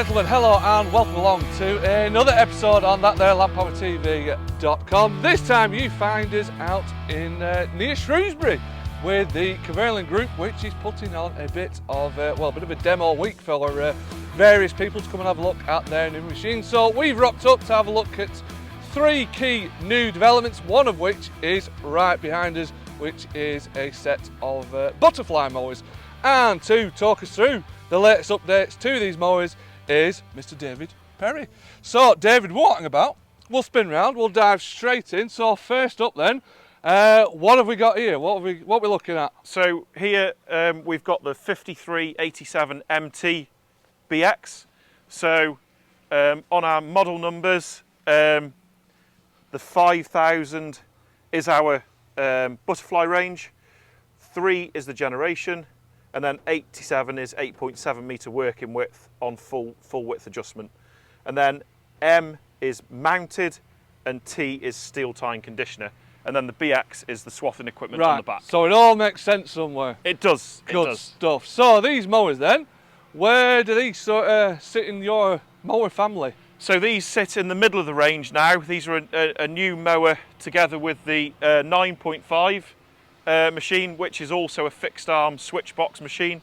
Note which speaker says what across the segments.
Speaker 1: gentlemen, hello and welcome along to another episode on that there LandPowerTV.com. This time you find us out in near Shrewsbury with the Kverneland group, which is putting on a bit of a bit of a demo week for various people to come and have a look at their new machine. So we've rocked up to have a look at three key new developments, one of which is right behind us, which is a set of butterfly mowers. And to talk us through the latest updates to these mowers is Mr. David Perry. So David, walking about, we'll spin round, we'll dive straight in. So first up then, what have we got here? What are we looking at?
Speaker 2: So here we've got the 5387 MT BX. So on our model numbers, the 5000 is our butterfly range, 3 is the generation, and then 87 is 8.7 metre working width on full width adjustment. And then M is mounted and T is steel tie and conditioner. And then the BX is the swathing equipment on the back.
Speaker 1: So it all makes sense somewhere.
Speaker 2: It does.
Speaker 1: Good stuff. So these mowers then, where do these sort of sit in your mower family?
Speaker 2: So these sit in the middle of the range now. These are a new mower together with the 9.5 machine, which is also a fixed arm switch box machine.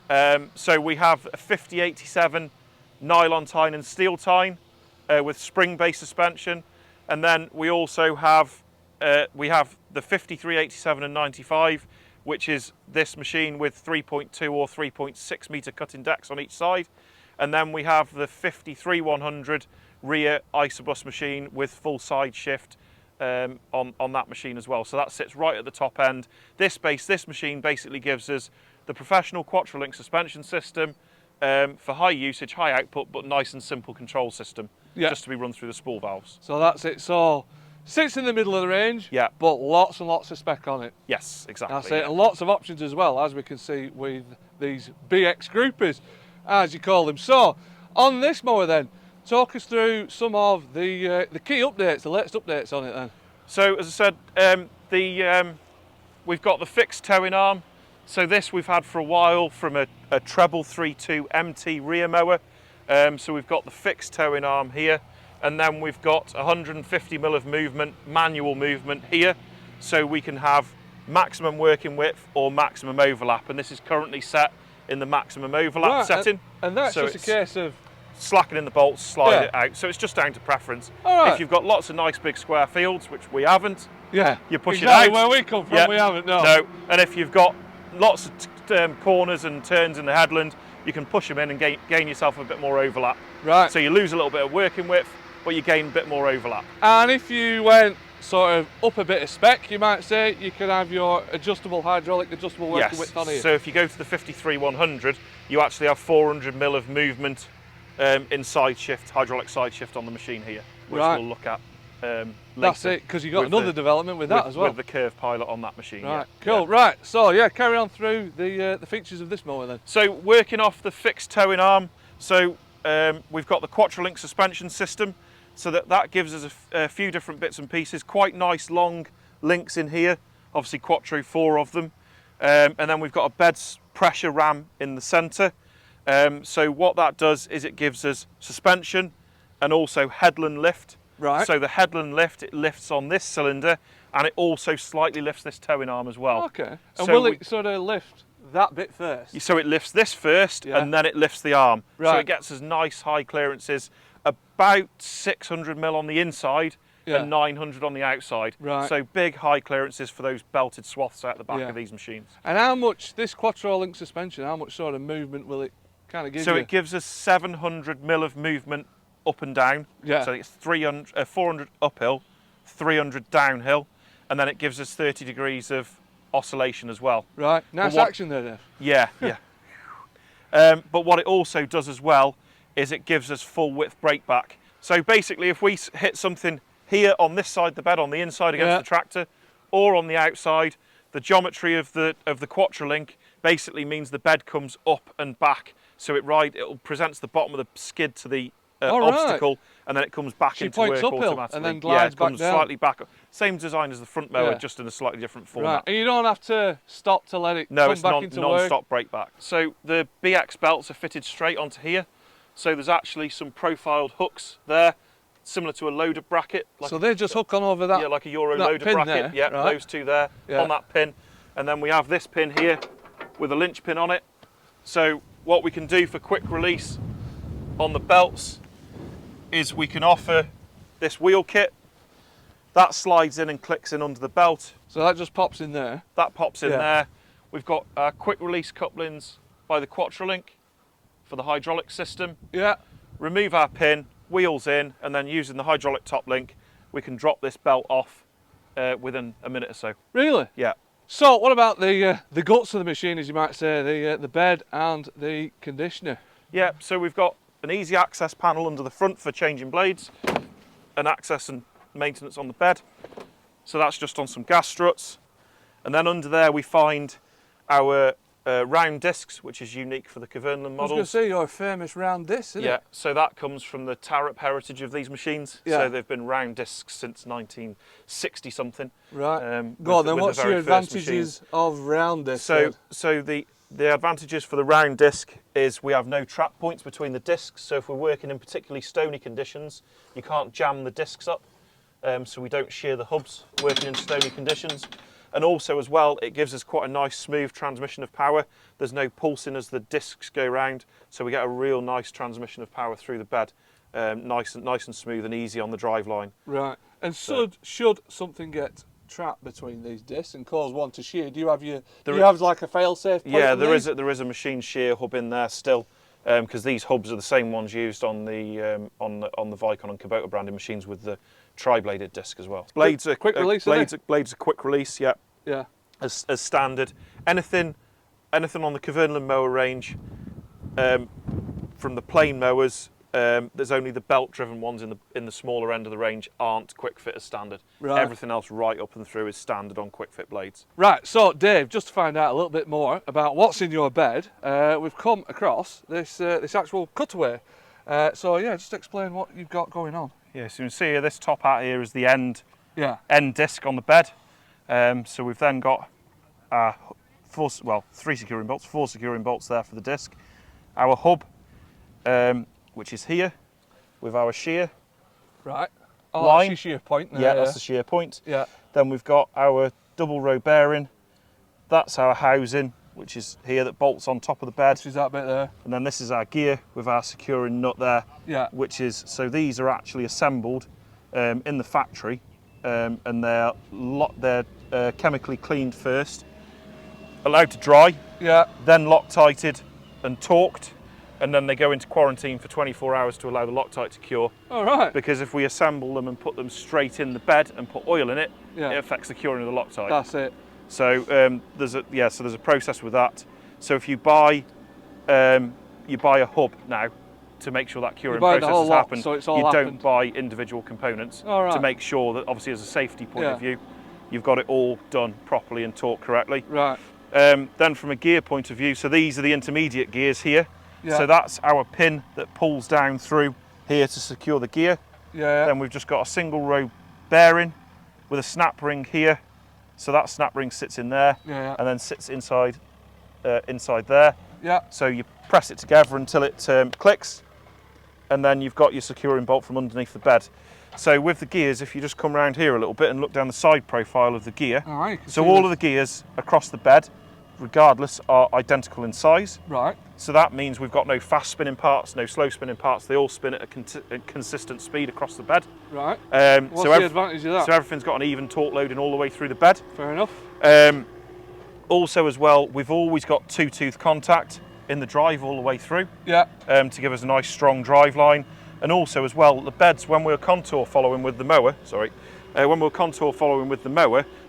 Speaker 2: So we have a 5087 nylon tine and steel tine with spring based suspension, and then we also have the 5387 and 95, which is this machine with 3.2 or 3.6 metre cutting decks on each side, and then we have the 53100 rear isobus machine with full side shift on that machine as well. So that sits right at the top end. This machine basically gives us the professional Quattrolink suspension system for high usage, high output, but nice and simple control system, just to be run through the spool valves.
Speaker 1: So that's it. So sits in the middle of the range, but lots and lots of spec on it.
Speaker 2: Yes, exactly.
Speaker 1: That's it, and lots of options as well, as we can see with these BX groupies, as you call them. So on this mower then, talk us through some of the key updates, the latest updates on it then.
Speaker 2: So as I said, we've got the fixed towing arm. So this we've had for a while from a treble 3.2 MT rear mower. So we've got the fixed towing arm here, and then we've got 150mm of movement, manual movement here. So we can have maximum working width or maximum overlap, and this is currently set in the maximum overlap setting.
Speaker 1: And that's so just a case of
Speaker 2: slackening the bolts, slide it out. So it's just down to preference. If you've got lots of nice big square fields, which we haven't, you push it out.
Speaker 1: Where we come from, we haven't,
Speaker 2: no. And if you've got lots of corners and turns in the headland, you can push them in and gain yourself a bit more overlap.
Speaker 1: Right.
Speaker 2: So you lose a little bit of working width, but you gain a bit more overlap.
Speaker 1: And if you went sort of up a bit of spec, you might say, you could have your hydraulic adjustable working width on here.
Speaker 2: So if you go to the 53100, you actually have 400mm of movement in side shift, hydraulic side shift on the machine here, which we'll look at later.
Speaker 1: That's it, because you've got another development with that as well.
Speaker 2: With the curve pilot on that machine.
Speaker 1: Right, cool. Right, so carry on through the features of this mower then.
Speaker 2: So working off the fixed towing arm, so we've got the Quattrolink suspension system, so that gives us a few different bits and pieces, quite nice long links in here, obviously Quattro, 4 of them, and then we've got a bed pressure ram in the centre. So what that does is it gives us suspension and also headland lift.
Speaker 1: Right.
Speaker 2: So the headland lift, it lifts on this cylinder, and it also slightly lifts this towing arm as well.
Speaker 1: Okay. And will it sort of lift that bit first?
Speaker 2: So it lifts this first, and then it lifts the arm.
Speaker 1: Right.
Speaker 2: So it gets us nice high clearances, about 600mm on the inside and 900 on the outside.
Speaker 1: Right.
Speaker 2: So big high clearances for those belted swaths out the back of these machines.
Speaker 1: And how much, this Quattrolink suspension, how much sort of movement will it kind of give you?
Speaker 2: So it gives us 700mm of movement up and down. So it's 400 uphill, 300 downhill, and then it gives us 30 degrees of oscillation as well.
Speaker 1: Right, nice action there, Dave.
Speaker 2: Yeah. But what it also does as well is it gives us full width brake back. So basically, if we hit something here on this side of the bed, on the inside against the tractor, or on the outside, the geometry of the Quattrolink basically means the bed comes up and back. So it presents the bottom of the skid to the obstacle, and then it comes back into work automatically.
Speaker 1: And then glides
Speaker 2: it comes
Speaker 1: back down.
Speaker 2: Slightly back up. Same design as the front mower, just in a slightly different format.
Speaker 1: Right, and you don't have to stop to let it come back into work?
Speaker 2: No, it's non-stop brake back. So the BX belts are fitted straight onto here. So there's actually some profiled hooks there, similar to a loader bracket. Like
Speaker 1: so they just hook on over that.
Speaker 2: Yeah, like a Euro loader bracket.
Speaker 1: There,
Speaker 2: Yeah,
Speaker 1: right.
Speaker 2: those two there on that pin. And then we have this pin here with a lynch pin on it. So what we can do for quick release on the belts is we can offer this wheel kit. That slides in and clicks in under the belt.
Speaker 1: So that just pops in there.
Speaker 2: That pops in there. We've got our quick release couplings by the Quattrolink for the hydraulic system.
Speaker 1: Yeah.
Speaker 2: Remove our pin, wheels in, and then using the hydraulic top link, we can drop this belt off within a minute or so.
Speaker 1: Really?
Speaker 2: Yeah.
Speaker 1: So what about the guts of the machine, as you might say, the bed and the conditioner?
Speaker 2: Yeah, so we've got an easy access panel under the front for changing blades, and access and maintenance on the bed. So that's just on some gas struts. And then under there we find our round discs, which is unique for the Kverneland models.
Speaker 1: I was going to say your famous round disc, isn't it?
Speaker 2: Yeah, so that comes from the Tarap heritage of these machines.
Speaker 1: Yeah.
Speaker 2: So they've been round discs since 1960 something.
Speaker 1: Right. Go on then, what's your advantages of round discs?
Speaker 2: So the advantages for the round disc is we have no trap points between the discs. So if we're working in particularly stony conditions, you can't jam the discs up. So we don't shear the hubs working in stony conditions. And also as well, it gives us quite a nice smooth transmission of power. There's no pulsing as the discs go round, so we get a real nice transmission of power through the bed, nice and smooth and easy on the drive line.
Speaker 1: Right. And should something get trapped between these discs and cause one to shear, do you have like a fail-safe point?
Speaker 2: Yeah, there is a machine shear hub in there still, because these hubs are the same ones used on the Vicon and Kubota branded machines with the tri-bladed disc as well. Blades are
Speaker 1: quick release.
Speaker 2: Blades are quick release. Yeah.
Speaker 1: Yeah.
Speaker 2: As standard. Anything on the Kverneland mower range, from the plain mowers, there's only the belt-driven ones in the smaller end of the range aren't quick fit as standard.
Speaker 1: Right.
Speaker 2: Everything else right up and through is standard on quick fit blades.
Speaker 1: Right. So Dave, just to find out a little bit more about what's in your bed, we've come across this actual cutaway. So yeah, just explain what you've got going on.
Speaker 2: Yeah, so you can see here, this top hat here is the end disc on the bed. So we've then got four securing bolts there for the disc. Our hub, which is here, with our shear.
Speaker 1: Right.
Speaker 2: Line.
Speaker 1: That's your shear point there.
Speaker 2: Yeah, that's the shear point.
Speaker 1: Yeah.
Speaker 2: Then we've got our double row bearing. That's our housing, which is here, that bolts on top of the bed.
Speaker 1: Which is that bit there.
Speaker 2: And then this is our gear with our securing nut there.
Speaker 1: Yeah.
Speaker 2: Which is, so these are actually assembled in the factory, and they're chemically cleaned first, allowed to dry, then Loctited and torqued, and then they go into quarantine for 24 hours to allow the Loctite to cure.
Speaker 1: All right.
Speaker 2: Because if we assemble them and put them straight in the bed and put oil in it, it affects the curing of the Loctite.
Speaker 1: That's it.
Speaker 2: So there's a process with that. So if you buy a hub now to make sure that curing process has happened,
Speaker 1: so it's all
Speaker 2: you
Speaker 1: happened.
Speaker 2: don't buy individual components to make sure that, obviously, as a safety point of view, you've got it all done properly and torqued correctly.
Speaker 1: Right.
Speaker 2: Then from a gear point of view, so these are the intermediate gears here. Yeah. So that's our pin that pulls down through here to secure the gear.
Speaker 1: Yeah.
Speaker 2: Then we've just got a single row bearing with a snap ring here. So that snap ring sits in there and then sits inside there.
Speaker 1: Yeah.
Speaker 2: So you press it together until it clicks, and then you've got your securing bolt from underneath the bed. So with the gears, if you just come around here a little bit and look down the side profile of the gear, so all of the gears across the bed, regardless, are identical in size.
Speaker 1: Right.
Speaker 2: So that means we've got no fast spinning parts, no slow spinning parts. They all spin at a consistent speed across the bed.
Speaker 1: Right. What's
Speaker 2: so
Speaker 1: the advantage of that?
Speaker 2: So everything's got an even torque loading all the way through the bed.
Speaker 1: Fair enough.
Speaker 2: Also as well, we've always got two-tooth contact in the drive all the way through.
Speaker 1: Yeah.
Speaker 2: To give us a nice strong drive line. And also as well, the beds, when we're contour following with the mower,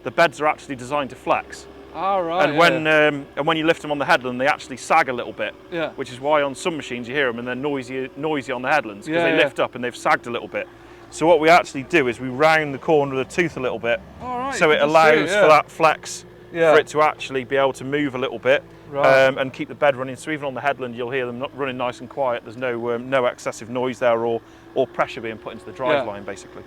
Speaker 2: the beds are actually designed to flex.
Speaker 1: All right.
Speaker 2: And when you lift them on the headland, they actually sag a little bit.
Speaker 1: Yeah.
Speaker 2: Which is why on some machines you hear them and they're noisy on the headlands, because they lift up and they've sagged a little bit. So what we actually do is we round the corner of the tooth a little bit, so it allows for that flex, for it to actually be able to move a little bit, and keep the bed running. So even on the headland, you'll hear them running nice and quiet. There's no excessive noise there or pressure being put into the drive line, basically.